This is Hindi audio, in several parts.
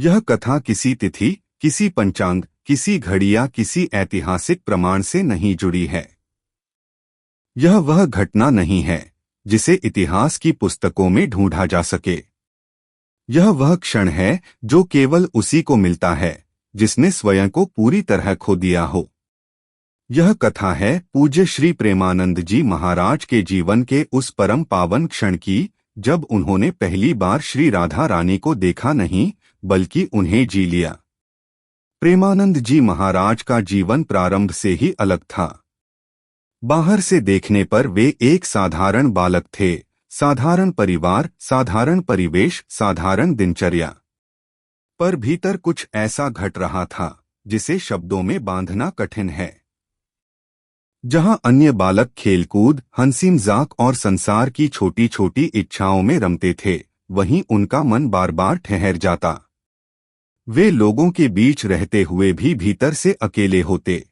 यह कथा किसी तिथि, किसी पंचांग, किसी घड़ी या किसी ऐतिहासिक प्रमाण से नहीं जुड़ी है। यह वह घटना नहीं है जिसे इतिहास की पुस्तकों में ढूंढा जा सके। यह वह क्षण है जो केवल उसी को मिलता है जिसने स्वयं को पूरी तरह खो दिया हो। यह कथा है पूज्य श्री प्रेमानंद जी महाराज के जीवन के उस परम पावन क्षण की जब उन्होंने पहली बार श्री राधा रानी को देखा नहीं बल्कि उन्हें जी लिया। प्रेमानंद जी महाराज का जीवन प्रारंभ से ही अलग था। बाहर से देखने पर वे एक साधारण बालक थे, साधारण परिवार, साधारण परिवेश, साधारण दिनचर्या। पर भीतर कुछ ऐसा घट रहा था जिसे शब्दों में बांधना कठिन है। जहां अन्य बालक खेलकूद, हंसी मजाक और संसार की छोटी छोटी इच्छाओं में रमते थे, वहीं उनका मन बार बार ठहर जाता। वे लोगों के बीच रहते हुए भी भीतर से अकेले होते।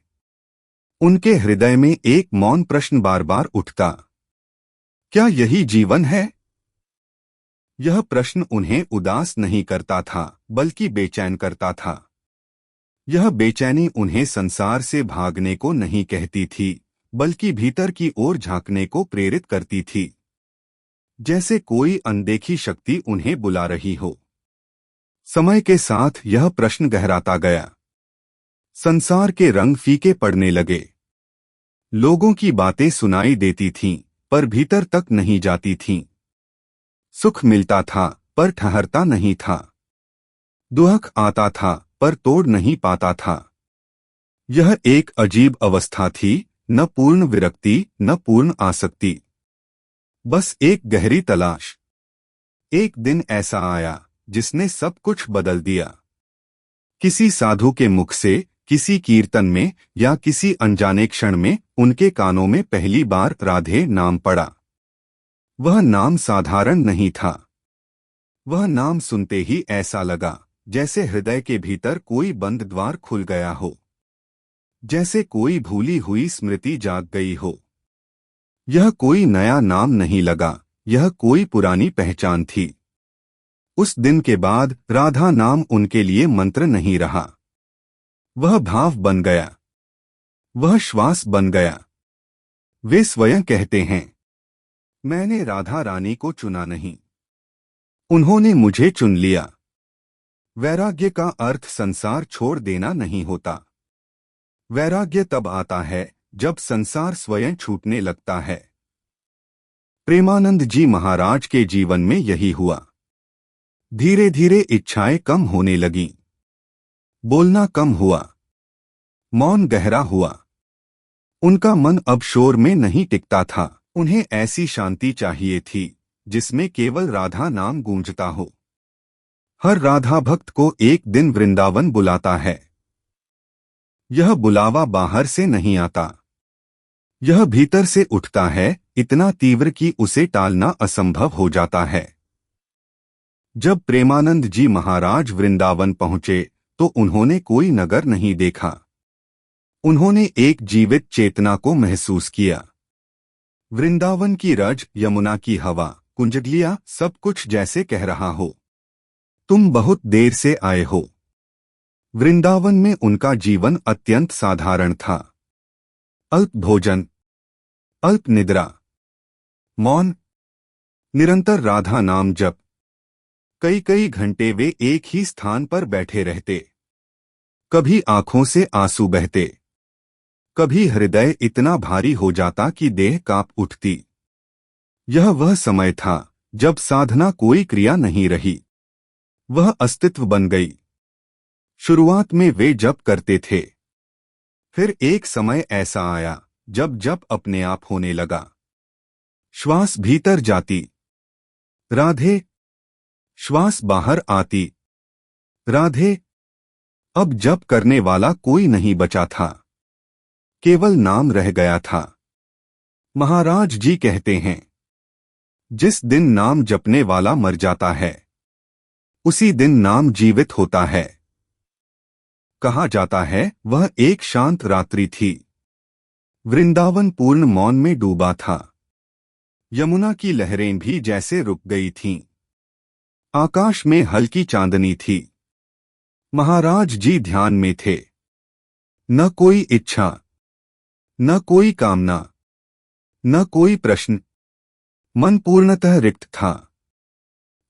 उनके हृदय में एक मौन प्रश्न बार बार उठता, क्या यही जीवन है? यह प्रश्न उन्हें उदास नहीं करता था बल्कि बेचैन करता था। यह बेचैनी उन्हें संसार से भागने को नहीं कहती थी बल्कि भीतर की ओर झांकने को प्रेरित करती थी, जैसे कोई अनदेखी शक्ति उन्हें बुला रही हो। समय के साथ यह प्रश्न गहराता गया। संसार के रंग फीके पड़ने लगे। लोगों की बातें सुनाई देती थीं, पर भीतर तक नहीं जाती थीं। सुख मिलता था पर ठहरता नहीं था। दुख आता था पर तोड़ नहीं पाता था। यह एक अजीब अवस्था थी, न पूर्ण विरक्ति न पूर्ण आसक्ति, बस एक गहरी तलाश। एक दिन ऐसा आया जिसने सब कुछ बदल दिया। किसी साधु के मुख से, किसी कीर्तन में या किसी अनजाने क्षण में उनके कानों में पहली बार राधे नाम पड़ा। वह नाम साधारण नहीं था। वह नाम सुनते ही ऐसा लगा जैसे हृदय के भीतर कोई बंद द्वार खुल गया हो, जैसे कोई भूली हुई स्मृति जाग गई हो। यह कोई नया नाम नहीं लगा, यह कोई पुरानी पहचान थी। उस दिन के बाद राधा नाम उनके लिए मंत्र नहीं रहा। वह भाव बन गया, वह श्वास बन गया। वे स्वयं कहते हैं, मैंने राधा रानी को चुना नहीं, उन्होंने मुझे चुन लिया। वैराग्य का अर्थ संसार छोड़ देना नहीं होता। वैराग्य तब आता है जब संसार स्वयं छूटने लगता है। प्रेमानंद जी महाराज के जीवन में यही हुआ। धीरे धीरे इच्छाएं कम होने लगीं। बोलना कम हुआ, मौन गहरा हुआ। उनका मन अब शोर में नहीं टिकता था। उन्हें ऐसी शांति चाहिए थी जिसमें केवल राधा नाम गूंजता हो। हर राधा भक्त को एक दिन वृंदावन बुलाता है। यह बुलावा बाहर से नहीं आता, यह भीतर से उठता है, इतना तीव्र कि उसे टालना असंभव हो जाता है। जब प्रेमानंद जी महाराज वृंदावन पहुंचे तो उन्होंने कोई नगर नहीं देखा। उन्होंने एक जीवित चेतना को महसूस किया। वृंदावन की रज, यमुना की हवा, कुंजलिया, सब कुछ जैसे कह रहा हो, तुम बहुत देर से आए हो। वृंदावन में उनका जीवन अत्यंत साधारण था। अल्प भोजन, अल्प निद्रा, मौन, निरंतर राधा नाम जप। कई कई घंटे वे एक ही स्थान पर बैठे रहते। कभी आंखों से आंसू बहते, कभी हृदय इतना भारी हो जाता कि देह कांप उठती। यह वह समय था जब साधना कोई क्रिया नहीं रही, वह अस्तित्व बन गई। शुरुआत में वे जप करते थे, फिर एक समय ऐसा आया जब जप अपने आप होने लगा। श्वास भीतर जाती, राधे, श्वास बाहर आती, राधे। अब जप करने वाला कोई नहीं बचा था, केवल नाम रह गया था। महाराज जी कहते हैं, जिस दिन नाम जपने वाला मर जाता है उसी दिन नाम जीवित होता है। कहा जाता है वह एक शांत रात्रि थी। वृंदावन पूर्ण मौन में डूबा था। यमुना की लहरें भी जैसे रुक गई थीं। आकाश में हल्की चांदनी थी। महाराज जी ध्यान में थे। न कोई इच्छा, न कोई कामना, न कोई प्रश्न। मन पूर्णतः रिक्त था,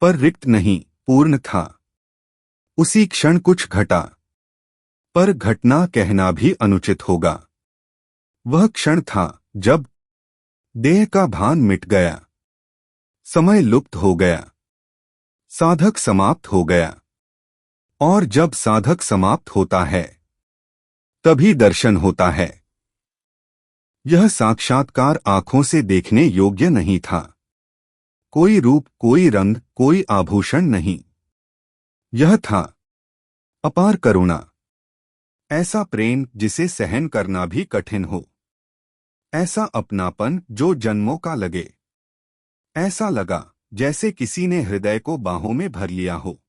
पर रिक्त नहीं, पूर्ण था। उसी क्षण कुछ घटा, पर घटना कहना भी अनुचित होगा। वह क्षण था जब देह का भान मिट गया, समय लुप्त हो गया, साधक समाप्त हो गया। और जब साधक समाप्त होता है तभी दर्शन होता है। यह साक्षात्कार आंखों से देखने योग्य नहीं था। कोई रूप, कोई रंग, कोई आभूषण नहीं। यह था अपार करुणा, ऐसा प्रेम जिसे सहन करना भी कठिन हो, ऐसा अपनापन जो जन्मों का लगे। ऐसा लगा जैसे किसी ने हृदय को बाहों में भर लिया हो।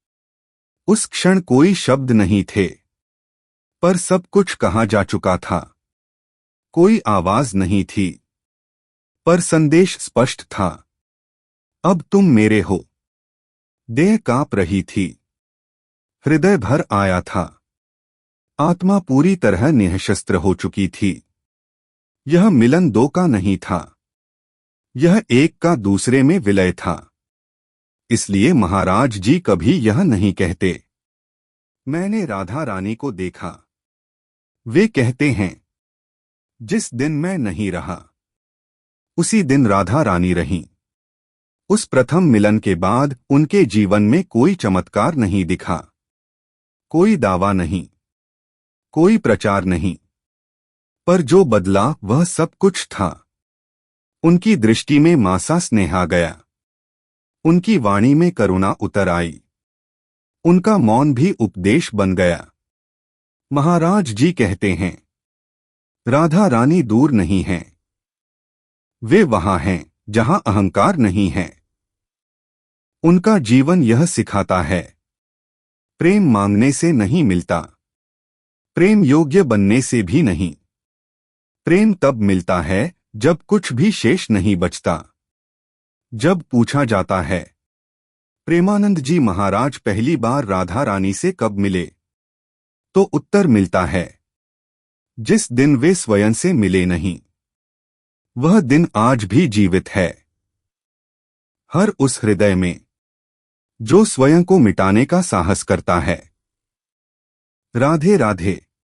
उस क्षण कोई शब्द नहीं थे, पर सब कुछ कहा जा चुका था। कोई आवाज नहीं थी, पर संदेश स्पष्ट था। अब तुम मेरे हो। देह कांप रही थी, हृदय भर आया था, आत्मा पूरी तरह निःशस्त्र हो चुकी थी। यह मिलन दो का नहीं था, यह एक का दूसरे में विलय था। इसलिए महाराज जी कभी यह नहीं कहते, मैंने राधा रानी को देखा। वे कहते हैं, जिस दिन मैं नहीं रहा उसी दिन राधा रानी रहीं। उस प्रथम मिलन के बाद उनके जीवन में कोई चमत्कार नहीं दिखा, कोई दावा नहीं, कोई प्रचार नहीं, पर जो बदला वह सब कुछ था। उनकी दृष्टि में मासा स्नेह आ गया, उनकी वाणी में करुणा उतर आई, उनका मौन भी उपदेश बन गया। महाराज जी कहते हैं, राधा रानी दूर नहीं हैं, वे वहां हैं जहां अहंकार नहीं है। उनका जीवन यह सिखाता है, प्रेम मांगने से नहीं मिलता, प्रेम योग्य बनने से भी नहीं। प्रेम तब मिलता है जब कुछ भी शेष नहीं बचता। जब पूछा जाता है, प्रेमानंद जी महाराज पहली बार राधा रानी से कब मिले, तो उत्तर मिलता है, जिस दिन वे स्वयं से मिले नहीं। वह दिन आज भी जीवित है, हर उस हृदय में जो स्वयं को मिटाने का साहस करता है। राधे राधे।